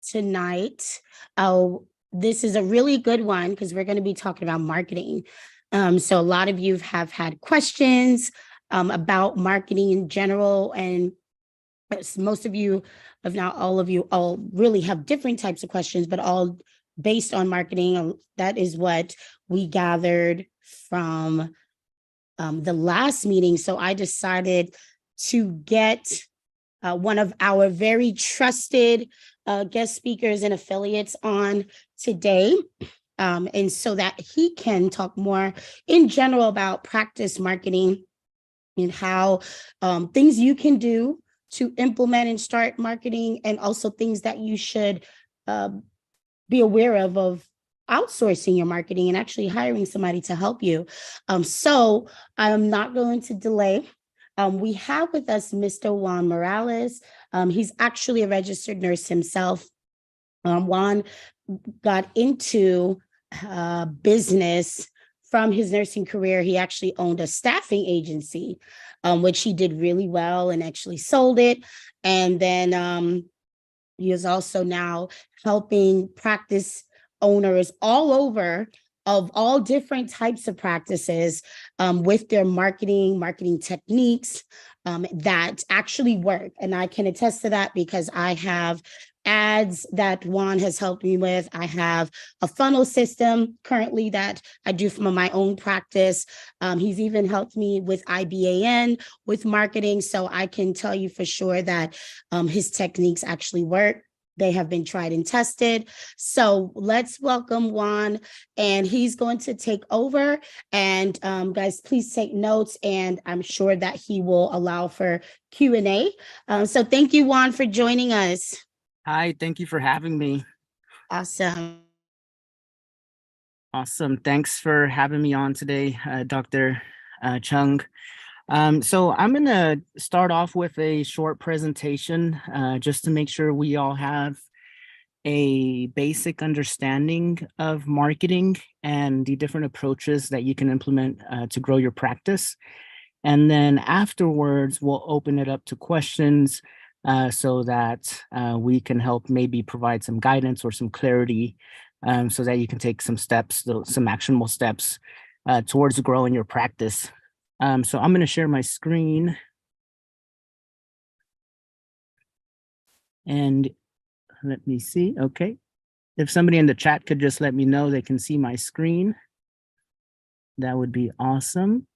tonight. This is a really good one because we're going to be talking about marketing. So a lot of you have had questions about marketing in general, and most of you, if not all of you, all really have different types of questions, but all based on marketing. That is what we gathered from the last meeting. So I decided to get one of our very trusted guest speakers and affiliates on today. And so that he can talk more in general about practice marketing and how things you can do to implement and start marketing, and also things that you should be aware of outsourcing your marketing and actually hiring somebody to help you. So I'm not going to delay. We have with us Mr. Juan Morales. He's actually a registered nurse himself. Juan got into business from his nursing career. He actually owned a staffing agency, which he did really well and actually sold it. And then he is also now helping practice owners all over of all different types of practices with their marketing techniques that actually work. And I can attest to that because I have ads that Juan has helped me with. I have a funnel system currently that I do from my own practice. He's even helped me with IBAN, with marketing. So I can tell you for sure that his techniques actually work. They have been tried and tested. So let's welcome Juan, and he's going to take over. And guys, please take notes, and I'm sure that he will allow for Q&A. So thank you, Juan, for joining us. Hi, thank you for having me. Awesome. Awesome. Thanks for having me on today, Dr. Chung. So I'm going to start off with a short presentation just to make sure we all have a basic understanding of marketing and the different approaches that you can implement to grow your practice. And then afterwards, we'll open it up to questions so that we can help maybe provide some guidance or some clarity so that you can take some steps, some actionable steps towards growing your practice. So I'm going to share my screen. And let me see. Okay. If somebody in the chat could just let me know they can see my screen, that would be awesome.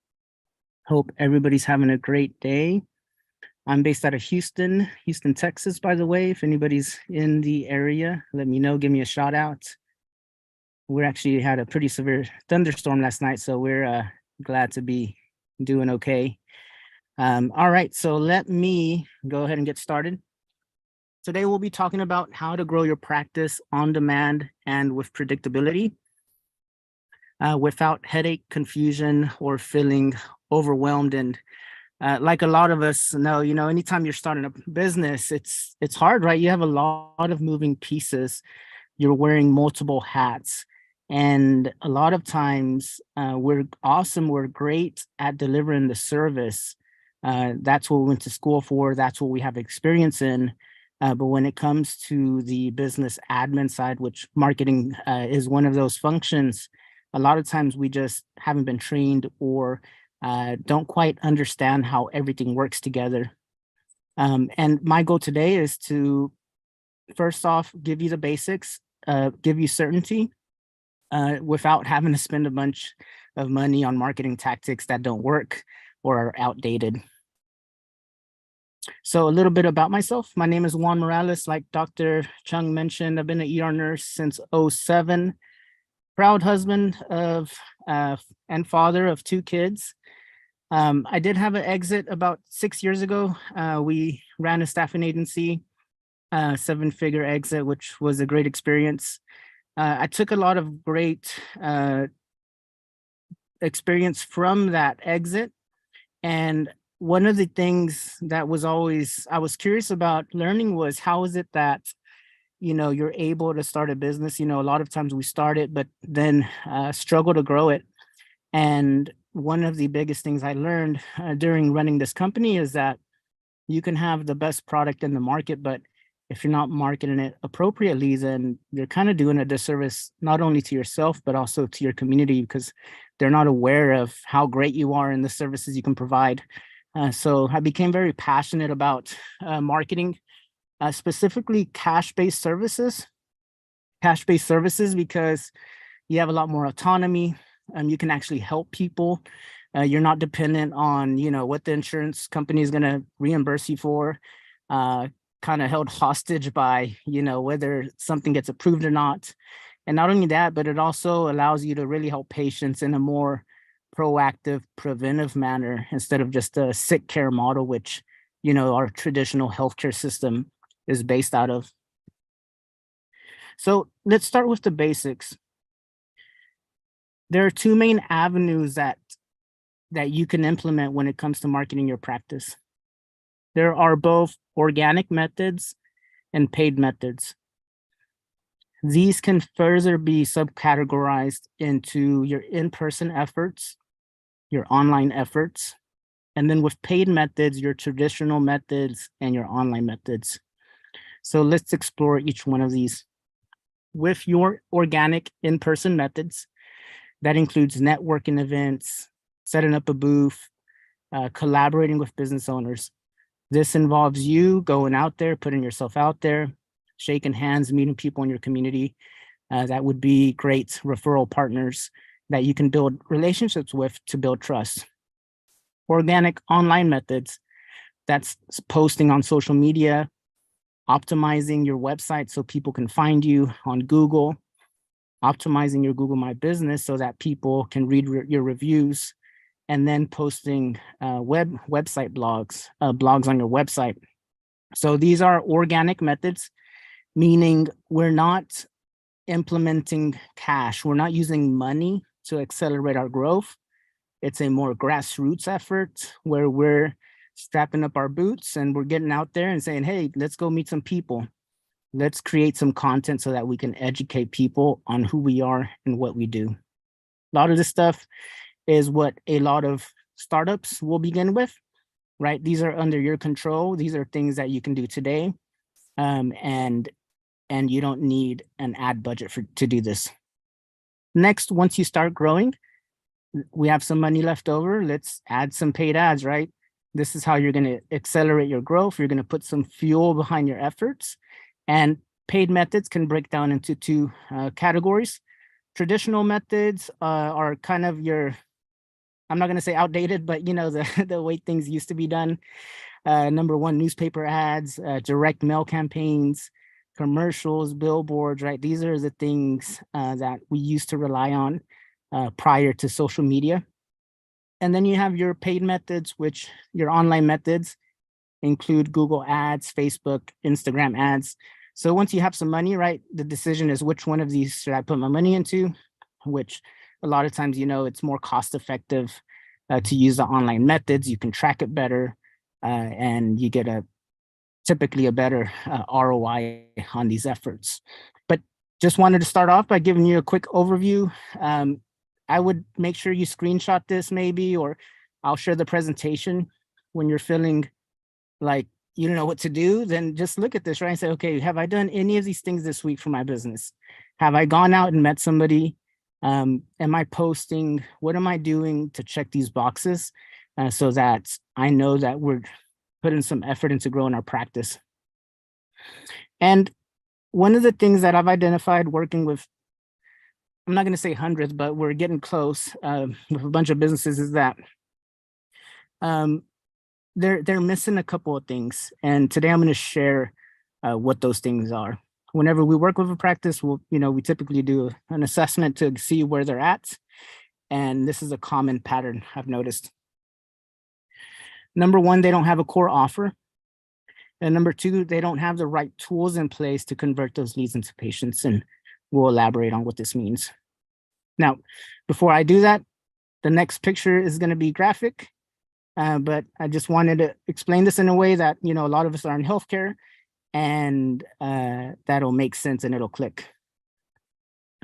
Hope everybody's having a great day. I'm based out of Houston, Texas, by the way. If anybody's in the area, let me know, give me a shout out. We actually had a pretty severe thunderstorm last night, so we're glad to be doing okay. All right, so let me go ahead and get started. Today, we'll be talking about how to grow your practice on demand and with predictability without headache, confusion, or feeling overwhelmed. And like a lot of us know, anytime you're starting a business, it's hard, right? You have a lot of moving pieces. You're wearing multiple hats. And a lot of times we're awesome. We're great at delivering the service. That's what we went to school for. That's what we have experience in. But when it comes to the business admin side, which marketing is one of those functions, a lot of times we just haven't been trained or don't quite understand how everything works together. And my goal today is to, first off, give you the basics, give you certainty without having to spend a bunch of money on marketing tactics that don't work or are outdated. So a little bit about myself. My name is Juan Morales. Like Dr. Chung mentioned, I've been an ER nurse since 2007. Proud husband of and father of 2 kids. I did have an exit about 6 years ago. We ran a staffing agency, 7-figure exit, which was a great experience. I took a lot of great experience from that exit. And one of the things that was always, I was curious about learning was, how is it that, you're able to start a business? A lot of times we start it, but then struggle to grow it. And one of the biggest things I learned during running this company is that you can have the best product in the market, but if you're not marketing it appropriately, then you're kind of doing a disservice not only to yourself, but also to your community, because they're not aware of how great you are and the services you can provide. So I became very passionate about marketing, specifically cash-based services. Cash-based services because you have a lot more autonomy. You can actually help people. You're not dependent on, what the insurance company is going to reimburse you for, kind of held hostage by, whether something gets approved or not. And not only that, but it also allows you to really help patients in a more proactive, preventive manner instead of just a sick care model, which, our traditional healthcare system is based out of. So let's start with the basics. There are two main avenues that you can implement when it comes to marketing your practice. There are both organic methods and paid methods. These can further be subcategorized into your in-person efforts, your online efforts, and then with paid methods, your traditional methods and your online methods. So let's explore each one of these. With your organic in-person methods, that includes networking events, setting up a booth, collaborating with business owners. This involves you going out there, putting yourself out there, shaking hands, meeting people in your community. That would be great referral partners that you can build relationships with to build trust. Organic online methods, that's posting on social media, optimizing your website so people can find you on Google, optimizing your Google My Business so that people can read your reviews, and then posting website blogs on your website. So these are organic methods, meaning we're not implementing cash. We're not using money to accelerate our growth. It's a more grassroots effort where we're strapping up our boots and we're getting out there and saying, hey, let's go meet some people. Let's create some content so that we can educate people on who we are and what we do. A lot of this stuff is what a lot of startups will begin with, right? These are under your control. These are things that you can do today. And you don't need an ad budget to do this. Next, once you start growing, we have some money left over. Let's add some paid ads, right? This is how you're going to accelerate your growth. You're going to put some fuel behind your efforts. And paid methods can break down into two categories. Traditional methods are kind of your, I'm not going to say outdated, but the way things used to be done. Number one, newspaper ads, direct mail campaigns, commercials, billboards, right? These are the things that we used to rely on prior to social media. And then you have your paid methods, which your online methods include Google ads, Facebook, Instagram ads. So once you have some money, right, the decision is which one of these should I put my money into, which a lot of times, it's more cost effective to use the online methods. You can track it better and you get typically a better ROI on these efforts. But just wanted to start off by giving you a quick overview. I would make sure you screenshot this maybe, or I'll share the presentation when you're feeling like you don't know what to do. Then just look at this, right? And say, okay, have I done any of these things this week for my business? Have I gone out and met somebody? Am I posting? What am I doing to check these boxes so that I know that we're putting some effort into growing our practice? And one of the things that I've identified working with, I'm not going to say hundreds, but we're getting close with a bunch of businesses, is that they're missing a couple of things. And today I'm going to share what those things are. Whenever we work with a practice, we typically do an assessment to see where they're at. And this is a common pattern I've noticed. Number one, they don't have a core offer. And number two, they don't have the right tools in place to convert those leads into patients. And we'll elaborate on what this means. Now, before I do that, the next picture is going to be graphic. But I just wanted to explain this in a way that, a lot of us are in healthcare, and that'll make sense and it'll click.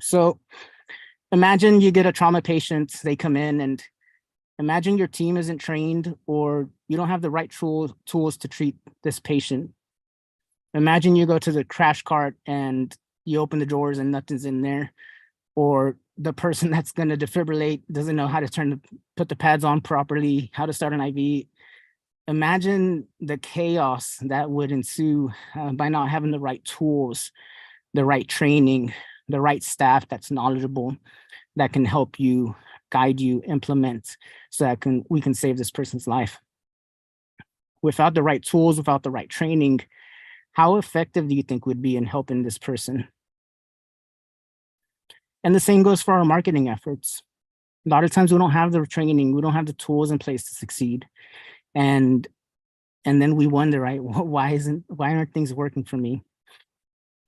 So imagine you get a trauma patient, they come in, and imagine your team isn't trained or you don't have the right tools to treat this patient. Imagine you go to the crash cart and you open the drawers and nothing's in there, or the person that's going to defibrillate doesn't know how to put the pads on properly, how to start an IV. Imagine the chaos that would ensue by not having the right tools, the right training, the right staff that's knowledgeable, that can help you, guide you, implement, so that we can save this person's life. Without the right tools, without the right training, how effective do you think would be in helping this person? And the same goes for our marketing efforts. A lot of times we don't have the training, we don't have the tools in place to succeed. And then we wonder, right, why aren't things working for me?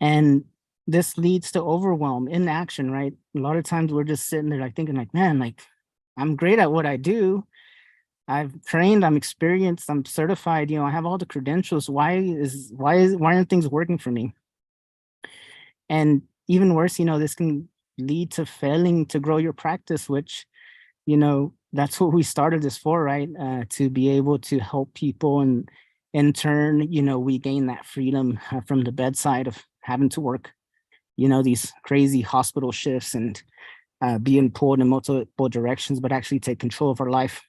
And this leads to overwhelm, inaction, right? A lot of times we're just sitting there like thinking like, man, like I'm great at what I do. I've trained, I'm experienced, I'm certified, I have all the credentials. Why aren't things working for me? And even worse, this can lead to failing to grow your practice, which, that's what we started this for, right? To be able to help people, and in turn, we gain that freedom from the bedside of having to work, these crazy hospital shifts and being pulled in multiple directions, but actually take control of our life.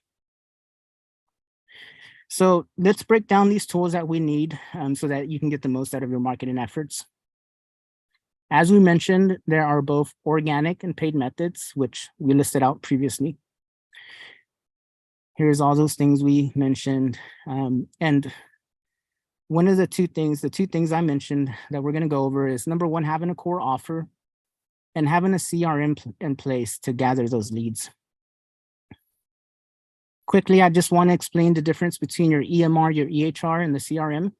So let's break down these tools that we need so that you can get the most out of your marketing efforts. As we mentioned, there are both organic and paid methods, which we listed out previously. Here's all those things we mentioned. And one of the two things I mentioned that we're going to go over is, number one, having a core offer and having a CRM in place to gather those leads. Quickly, I just want to explain the difference between your EMR, your EHR, and the CRM.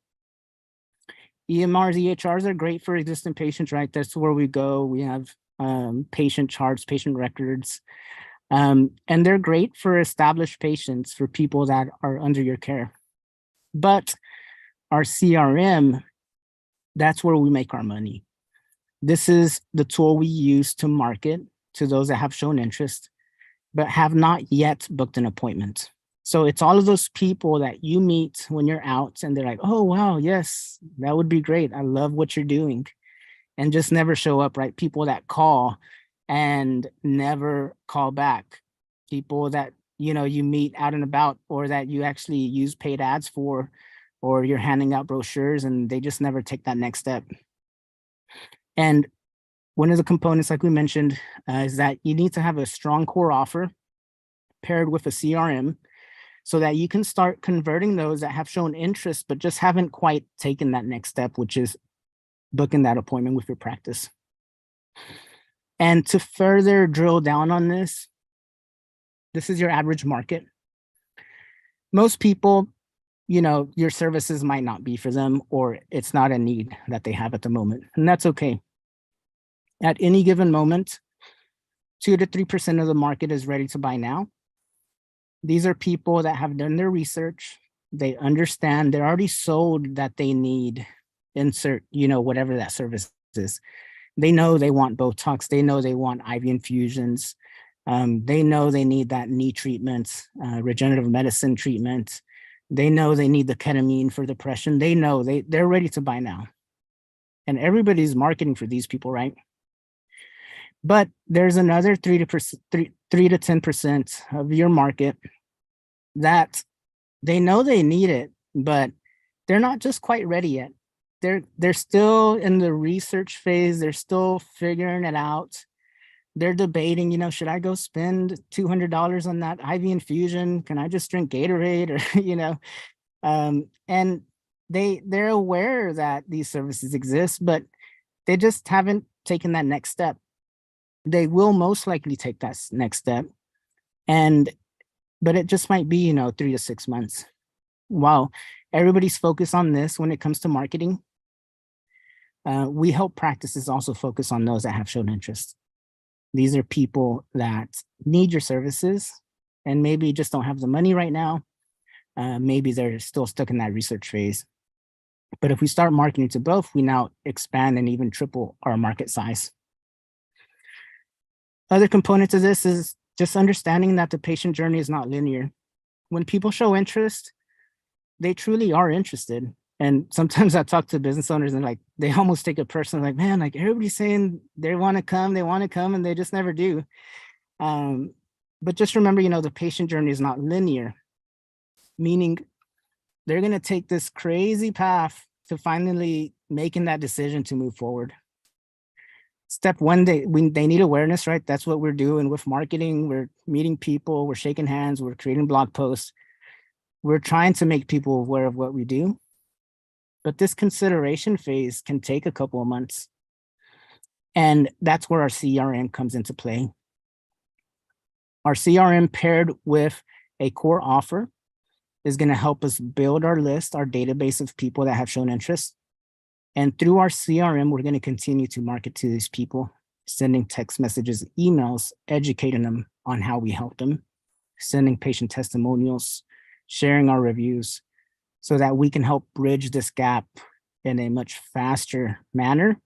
EMRs, EHRs are great for existing patients, right? That's where we go. We have patient charts, patient records, and they're great for established patients, for people that are under your care. But our CRM, that's where we make our money. This is the tool we use to market to those that have shown interest, but have not yet booked an appointment. So it's all of those people that you meet when you're out and they're like, oh, wow, yes, that would be great. I love what you're doing. And just never show up, right? People that call and never call back. People that, you meet out and about, or that you actually use paid ads for, or you're handing out brochures and they just never take that next step. And one of the components, like we mentioned, is that you need to have a strong core offer paired with a CRM, so that you can start converting those that have shown interest, but just haven't quite taken that next step, which is booking that appointment with your practice. And to further drill down on this is your average market. Most people, your services might not be for them, or it's not a need that they have at the moment, and that's okay. At any given moment, 2 to 3% of the market is ready to buy now. These are people that have done their research. They understand, they're already sold that they need insert, whatever that service is. They know they want Botox. They know they want IV infusions. They know they need that knee treatment, regenerative medicine treatment. They know they need the ketamine for depression. They know they're ready to buy now. And everybody's marketing for these people, right? But there's another 3 to 10% of your market that they know they need it, but they're not just quite ready yet. They're still in the research phase. They're still figuring it out. They're debating, should I go spend $200 on that IV infusion? Can I just drink Gatorade? Or, and they're aware that these services exist, but they just haven't taken that next step. They will most likely take that next step. But it just might be, 3 to 6 months. While everybody's focused on this when it comes to marketing, we help practices also focus on those that have shown interest. These are people that need your services and maybe just don't have the money right now. Maybe they're still stuck in that research phase. But if we start marketing to both, we now expand and even triple our market size. Other component to this is just understanding that the patient journey is not linear. When people show interest, they truly are interested. And sometimes I talk to business owners and like they almost take it personal, like, man, like everybody's saying they want to come, and they just never do. But just remember, the patient journey is not linear, meaning they're going to take this crazy path to finally making that decision to move forward. Step one, they need awareness, right? That's what we're doing with marketing. We're meeting people, we're shaking hands, we're creating blog posts. We're trying to make people aware of what we do. But this consideration phase can take a couple of months. And that's where our CRM comes into play. Our CRM paired with a core offer is going to help us build our list, our database of people that have shown interest. And through our CRM, we're going to continue to market to these people, sending text messages, emails, educating them on how we help them, sending patient testimonials, sharing our reviews, so that we can help bridge this gap in a much faster manner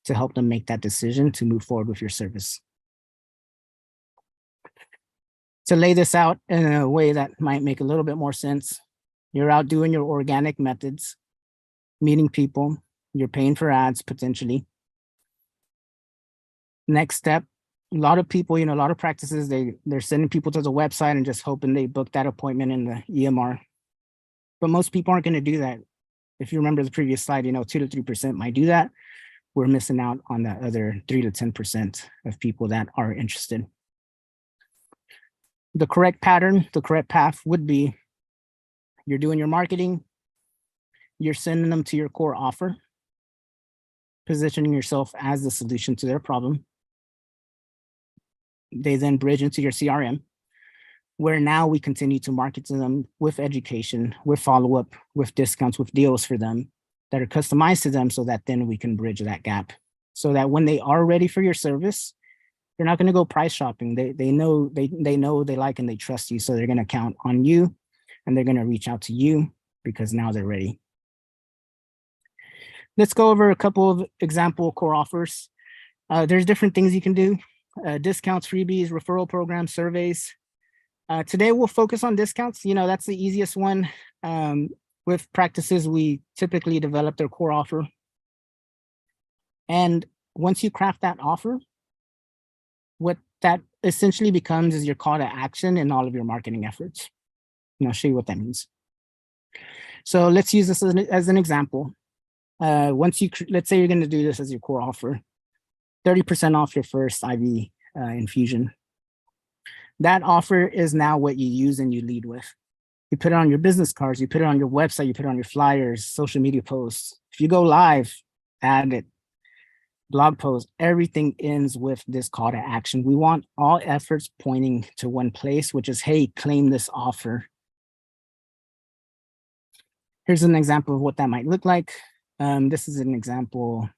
to help them make that decision to move forward with your service. To lay this out in a way that might make a little bit more sense, you're out doing your organic methods, meeting people, you're paying for ads potentially. Next step, a lot of people, a lot of practices, they're sending people to the website and just hoping they book that appointment in the EMR. But most people aren't going to do that. If you remember the previous slide, 2 to 3% might do that. We're missing out on the other 3 to 10% of people that are interested. The correct pattern, the correct path would be you're doing your marketing, you're sending them to your core offer, positioning yourself as the solution to their problem. They then bridge into your CRM, where now we continue to market to them with education, with follow-up, with discounts, with deals for them that are customized to them, so that then we can bridge that gap. So that when they are ready for your service, they're not going to go price shopping. They know, they like, and they trust you. So they're going to count on you, and they're going to reach out to you because now they're ready. Let's go over a couple of example core offers. There's different things you can do. Discounts, freebies, referral programs, surveys. Today we'll focus on discounts. That's the easiest one. With practices, we typically develop their core offer. And once you craft that offer, what that essentially becomes is your call to action in all of your marketing efforts. And I'll show you what that means. So let's use this as an example. Let's say you're going to do this as your core offer, 30% off your first IV infusion. That offer is now what you use and you lead with. You put it on your business cards, you put it on your website, you put it on your flyers, social media posts. If you go live, add it. Blog post, everything ends with this call to action. We want all efforts pointing to one place, which is, hey, claim this offer. Here's an example of what that might look like. This is an example,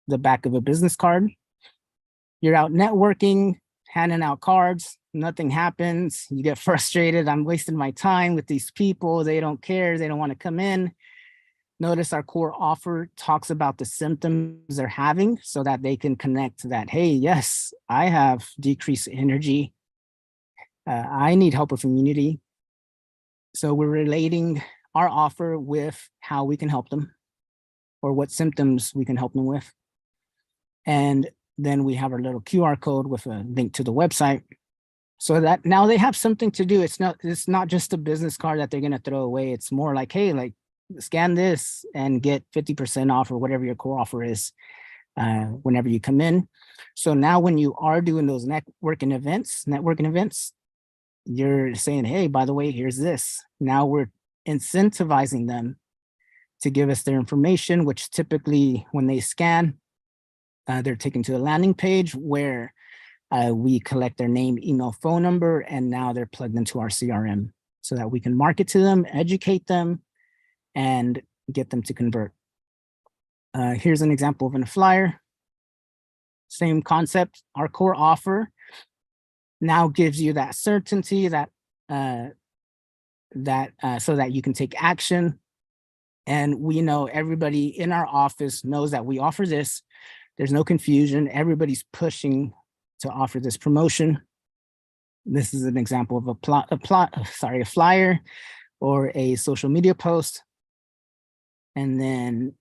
the back of a business card. You're out networking, handing out cards, nothing happens. You get frustrated. I'm wasting my time with these people. They don't care. They don't want to come in. Notice our core offer talks about the symptoms they're having so that they can connect that, hey, yes, I have decreased energy. I need help with immunity. So we're relating our offer with how we can help them or what symptoms we can help them with. And then we have our little QR code with a link to the website so that now they have something to do. It's not just a business card that they're going to throw away. It's more like, hey, like, scan this and get 50% off or whatever your core offer is whenever you come in. So now when you are doing those networking events, you're saying, hey, by the way, here's this. Now we're incentivizing them to give us their information, which typically when they scan, they're taken to a landing page where we collect their name, email, phone number, and now they're plugged into our CRM so that we can market to them, educate them, and get them to convert. Here's an example of a flyer. Same concept. Our core offer now gives you that certainty that so that you can take action. And we know everybody in our office knows that we offer this. There's no confusion. Everybody's pushing to offer this promotion. This is an example of a flyer or a social media post. And then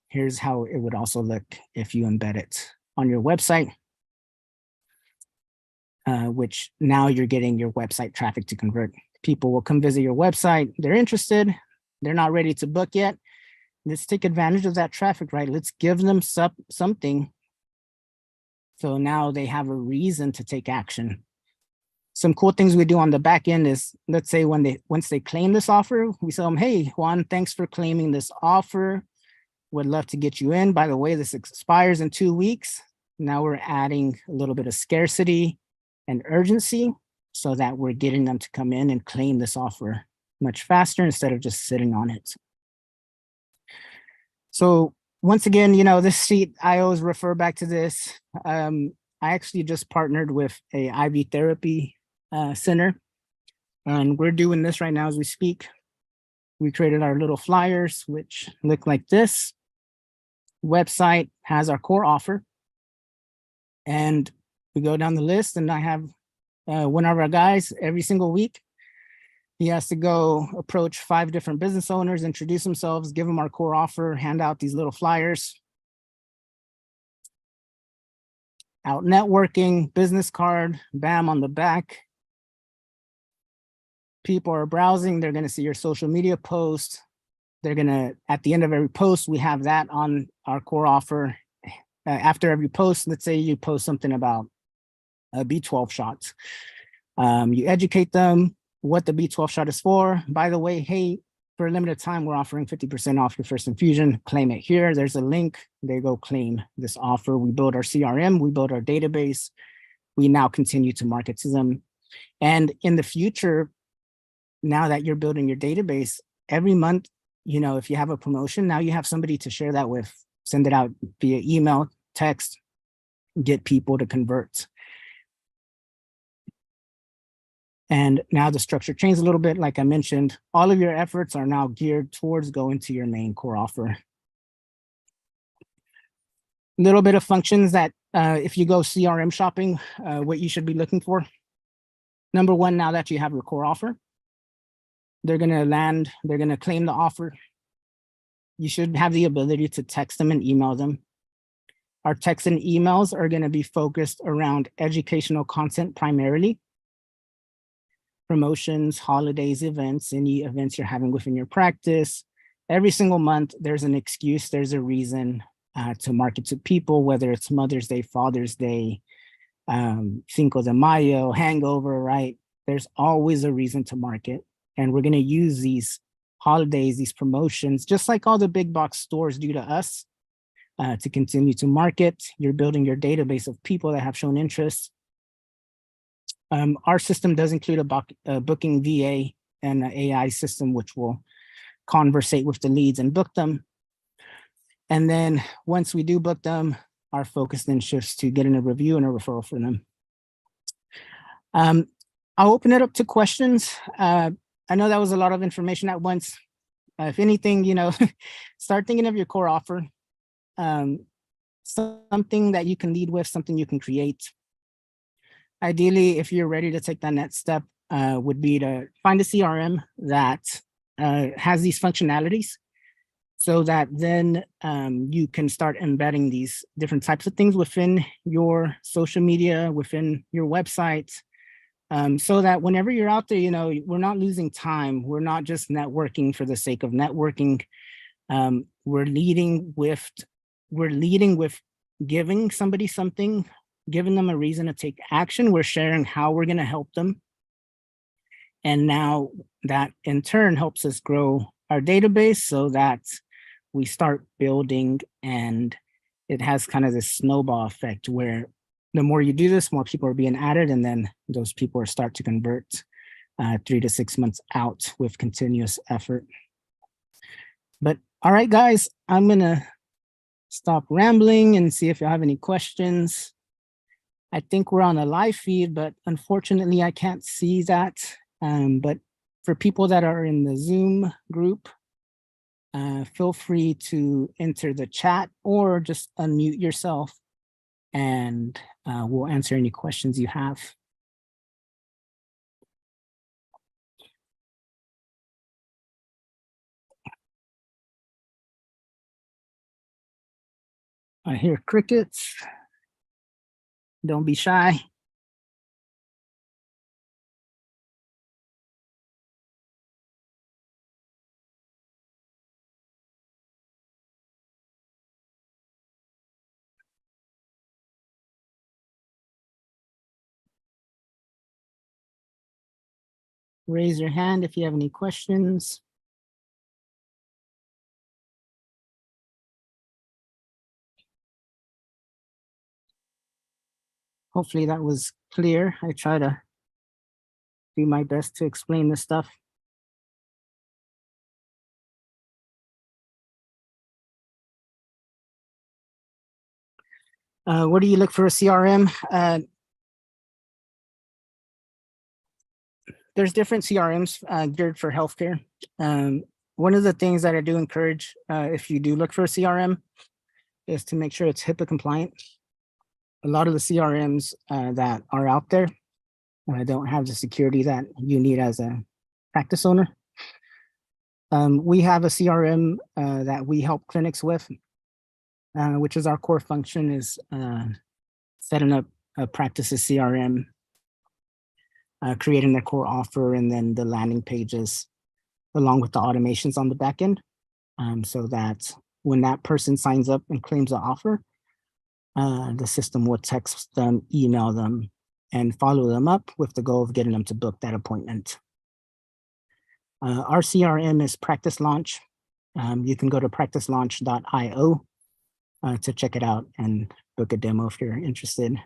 here's how it would also look if you embed it on your website, which now you're getting your website traffic to convert. People will come visit your website. They're interested. They're not ready to book yet. Let's take advantage of that traffic, right? Let's give them something. So now they have a reason to take action. Some cool things we do on the back end is, let's say once they claim this offer, we tell them, hey, Juan, thanks for claiming this offer. Would love to get you in. By the way, this expires in 2 weeks. Now we're adding a little bit of scarcity and urgency so that we're getting them to come in and claim this offer much faster instead of just sitting on it. So once again, this sheet, I always refer back to this. I actually just partnered with a IV therapy center, and we're doing this right now as we speak. We created our little flyers, which look like this. Website has our core offer, and we go down the list, and I have one of our guys every single week. He has to go approach 5 different business owners, introduce themselves, give them our core offer, hand out these little flyers. Out networking, business card, bam, on the back. People are browsing, they're gonna see your social media post. They're gonna, at the end of every post, we have that on our core offer. After every post, let's say you post something about B12 shots. You educate them what the B12 shot is for. By the way, hey, for a limited time, we're offering 50% off your first infusion. Claim it here. There's a link. They go claim this offer. We build our CRM. We build our database. We now continue to market to them. And in the future, now that you're building your database, every month, if you have a promotion, now you have somebody to share that with. Send it out via email, text, get people to convert. And now the structure changed a little bit. Like I mentioned, all of your efforts are now geared towards going to your main core offer. A little bit of functions that if you go CRM shopping, what you should be looking for. Number one, now that you have your core offer, they're going to land, they're going to claim the offer. You should have the ability to text them and email them. Our texts and emails are going to be focused around educational content primarily. Promotions, holidays, events, any events you're having within your practice. Every single month, there's an excuse, there's a reason to market to people, whether it's Mother's Day, Father's Day, Cinco de Mayo, hangover, right? There's always a reason to market. And we're gonna use these holidays, these promotions, just like all the big box stores do to us, to continue to market. You're building your database of people that have shown interest. Our system does include a booking VA and an AI system, which will conversate with the leads and book them. And then once we do book them, our focus then shifts to getting a review and a referral for them. I'll open it up to questions. I know that was a lot of information at once. If anything, start thinking of your core offer. Something that you can lead with, something you can create. Ideally, if you're ready to take that next step, would be to find a CRM that has these functionalities so that then you can start embedding these different types of things within your social media, within your website, so that whenever you're out there, we're not losing time. We're not just networking for the sake of networking. We're leading with giving somebody something, giving them a reason to take action. We're sharing how we're going to help them. And now that in turn helps us grow our database so that we start building, and it has kind of this snowball effect where the more you do this, more people are being added, and then those people start to convert 3 to 6 months out with continuous effort. But all right, guys, I'm going to stop rambling and see if you have any questions. I think we're on a live feed, but unfortunately I can't see that. But for people that are in the Zoom group, feel free to enter the chat or just unmute yourself, and we'll answer any questions you have. I hear crickets. Don't be shy. Raise your hand if you have any questions. Hopefully that was clear. I try to do my best to explain this stuff. Where do you look for a CRM? There's different CRMs geared for healthcare. One of the things that I do encourage if you do look for a CRM is to make sure it's HIPAA compliant. A lot of the CRMs that are out there don't have the security that you need as a practice owner. We have a CRM that we help clinics with, which is our core function is setting up a practice's CRM, creating their core offer, and then the landing pages along with the automations on the back end, so that when that person signs up and claims the offer, the system will text them, email them, and follow them up with the goal of getting them to book that appointment. Our CRM is Practice Launch. You can go to practicelaunch.io to check it out and book a demo if you're interested.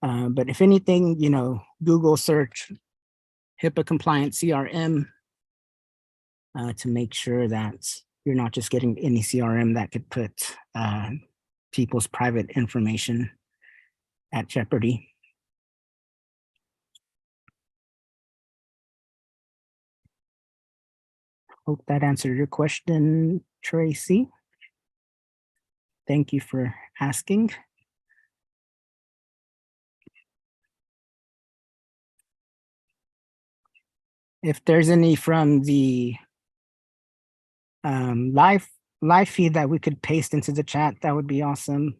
But if anything, Google search HIPAA compliant CRM to make sure that you're not just getting any CRM that could put people's private information at jeopardy. Hope that answered your question, Tracy. Thank you for asking. If there's any from the live feed that we could paste into the chat, that would be awesome.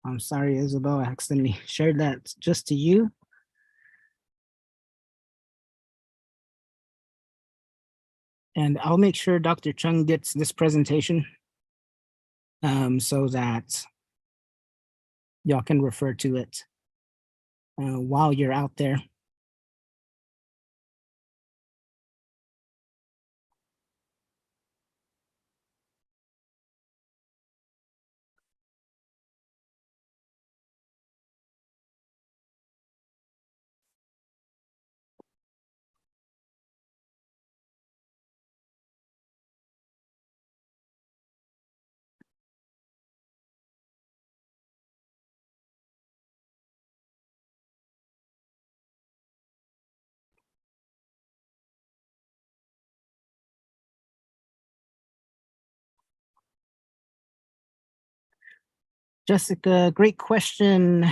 I'm sorry, Isabel, I accidentally shared that just to you. And I'll make sure Dr. Chung gets this presentation so that y'all can refer to it while you're out there. Jessica, great question.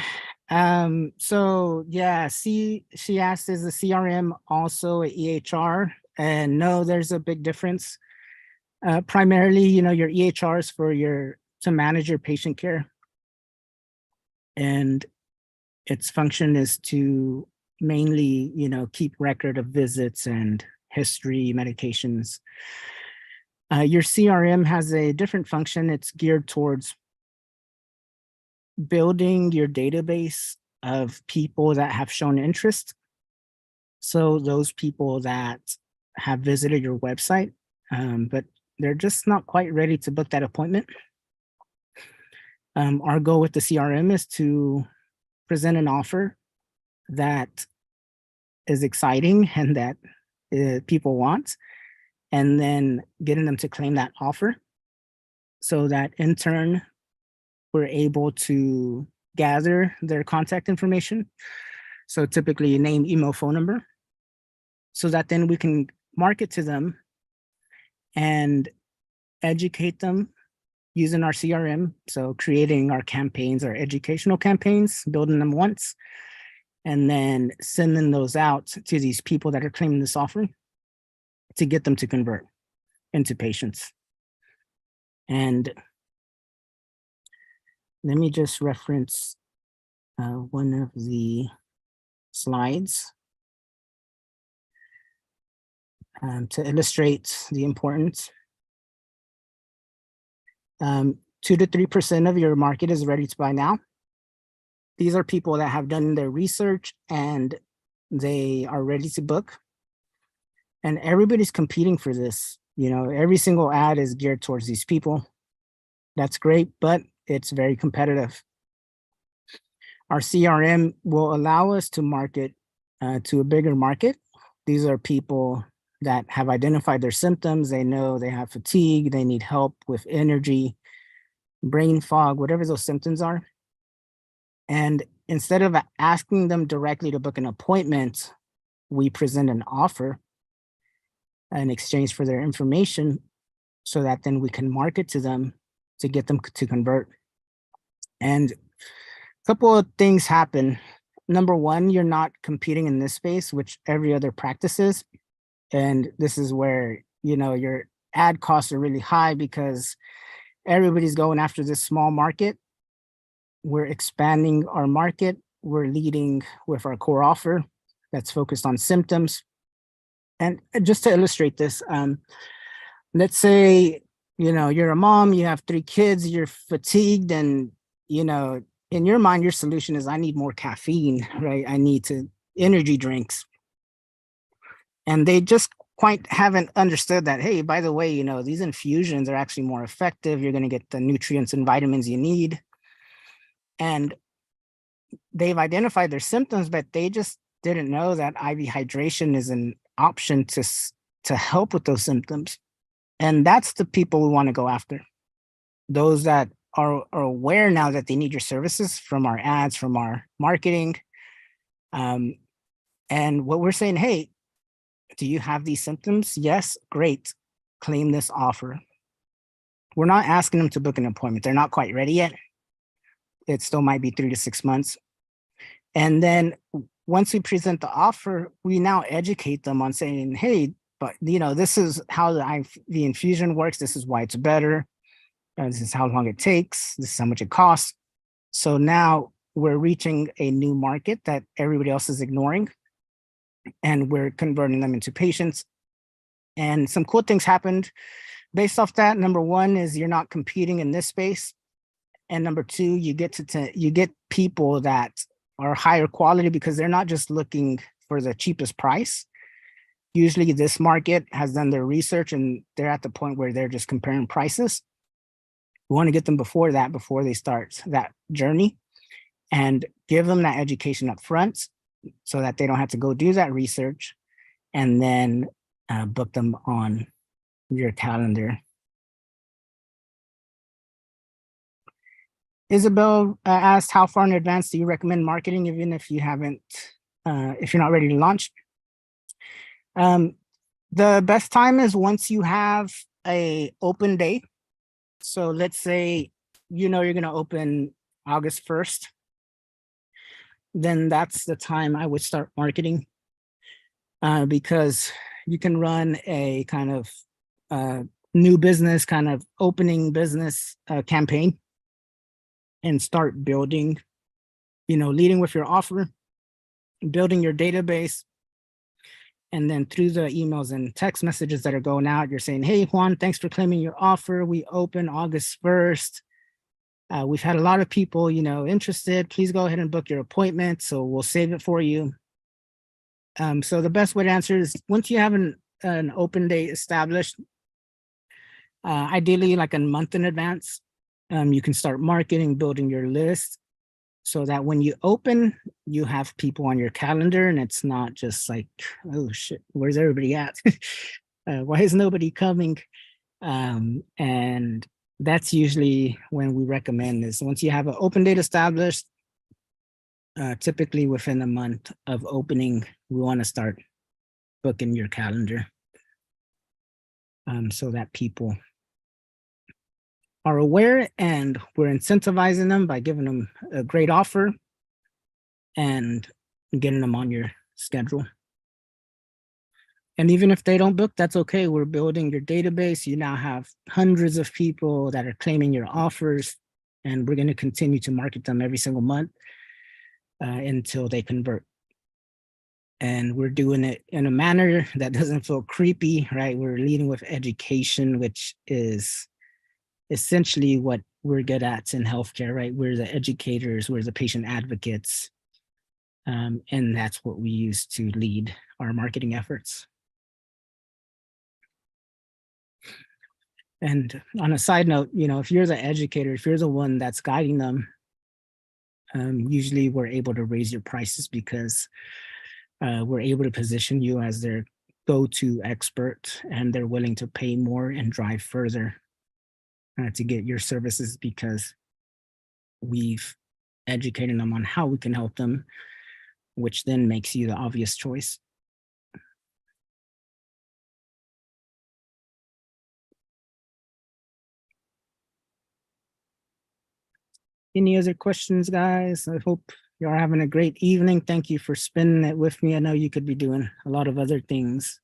So yeah, she asked, is the CRM also a EHR? And no, there's a big difference. Primarily, your EHR is for to manage your patient care. And its function is to mainly, keep record of visits and history, medications. Your CRM has a different function. It's geared towards building your database of people that have shown interest. So those people that have visited your website, but they're just not quite ready to book that appointment. Our goal with the CRM is to present an offer that is exciting and that people want, and then getting them to claim that offer so that in turn, we're able to gather their contact information. So typically name, email, phone number, so that then we can market to them and educate them using our CRM. So creating our campaigns, our educational campaigns, building them once, and then sending those out to these people that are claiming this offer to get them to convert into patients. And let me just reference one of the slides to illustrate the importance. 2 to 3% of your market is ready to buy now. These are people that have done their research and they are ready to book. And everybody's competing for this. You know, every single ad is geared towards these people. That's great, but it's very competitive. Our CRM will allow us to market to a bigger market. These are people that have identified their symptoms. They know they have fatigue, they need help with energy, brain fog, whatever those symptoms are. And instead of asking them directly to book an appointment, we present an offer in exchange for their information so that then we can market to them to get them to convert. And a couple of things happen. Number one, you're not competing in this space, which every other practice is. And this is where, you know, your ad costs are really high because everybody's going after this small market. We're expanding our market. We're leading with our core offer that's focused on symptoms. And just to illustrate this, let's say, you know, you're a mom, you have 3 kids, you're fatigued, and, you know, in your mind, your solution is I need more caffeine, right? I need energy drinks. And they just quite haven't understood that, hey, by the way, you know, these infusions are actually more effective. You're going to get the nutrients and vitamins you need. And they've identified their symptoms, but they just didn't know that IV hydration is an option to help with those symptoms. And that's the people we want to go after. Those that are aware now that they need your services from our ads, from our marketing. And what we're saying, hey, do you have these symptoms? Yes, great. Claim this offer. We're not asking them to book an appointment. They're not quite ready yet. It still might be 3 to 6 months. And then once we present the offer, we now educate them on saying, hey, but you know, this is how the infusion works. This is why it's better. This is how long it takes. This is how much it costs. So now we're reaching a new market that everybody else is ignoring, and we're converting them into patients. And some cool things happened based off that. Number one is you're not competing in this space. And number two, you get people that are higher quality because they're not just looking for the cheapest price. Usually this market has done their research and they're at the point where they're just comparing prices. We want to get them before they start that journey, and give them that education up front so that they don't have to go do that research, and then book them on your calendar. Isabel asked, how far in advance do you recommend marketing, even if you haven't, if you're not ready to launch? The best time is once you have a open day. So let's say, you know, you're going to open August 1st. Then that's the time I would start marketing, because you can run a kind of new business, kind of opening business campaign and start building, you know, leading with your offer, building your database. And then through the emails and text messages that are going out, you're saying, hey, Juan, thanks for claiming your offer. We open August 1st. We've had a lot of people, you know, interested. Please go ahead and book your appointment. So we'll save it for you. So the best way to answer is once you have an open date established, ideally like a month in advance, you can start marketing, building your list so that when you open, you have people on your calendar and it's not just like, oh shit, where's everybody at? Why is nobody coming? And that's usually when we recommend this. Once you have an open date established, typically within a month of opening, we want to start booking your calendar. so that people are aware, and we're incentivizing them by giving them a great offer and getting them on your schedule. And even if they don't book, that's okay. We're building your database. You now have hundreds of people that are claiming your offers, and we're going to continue to market them every single month until they convert. And we're doing it in a manner that doesn't feel creepy, right? We're leading with education, which is essentially what we're good at in healthcare, right? We're the educators, we're the patient advocates. And that's what we use to lead our marketing efforts. And on a side note, if you're the educator, if you're the one that's guiding them, usually we're able to raise your prices because we're able to position you as their go-to expert, and they're willing to pay more and drive further to get your services because we've educated them on how we can help them, which then makes you the obvious choice. Any other questions, guys? I hope you're having a great evening. Thank you for spending it with me. I know you could be doing a lot of other things.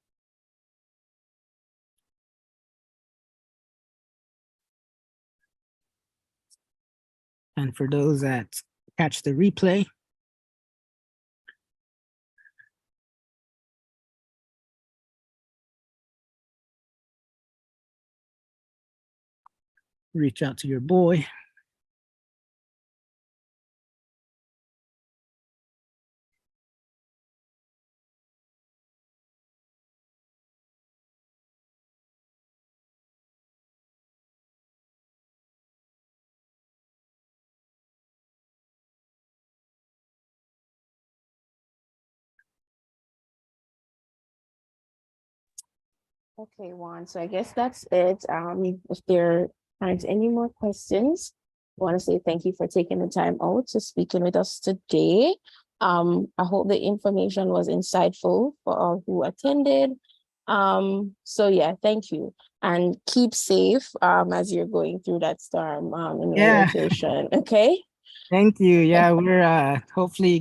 And for those that catch the replay, reach out to your boy. Okay, Juan. So I guess that's it. If there aren't any more questions, I want to say thank you for taking the time out to speaking with us today. I hope the information was insightful for all who attended. So yeah, thank you. And keep safe as you're going through that storm in Yeah. relocation. Okay. Thank you. Yeah, we're hopefully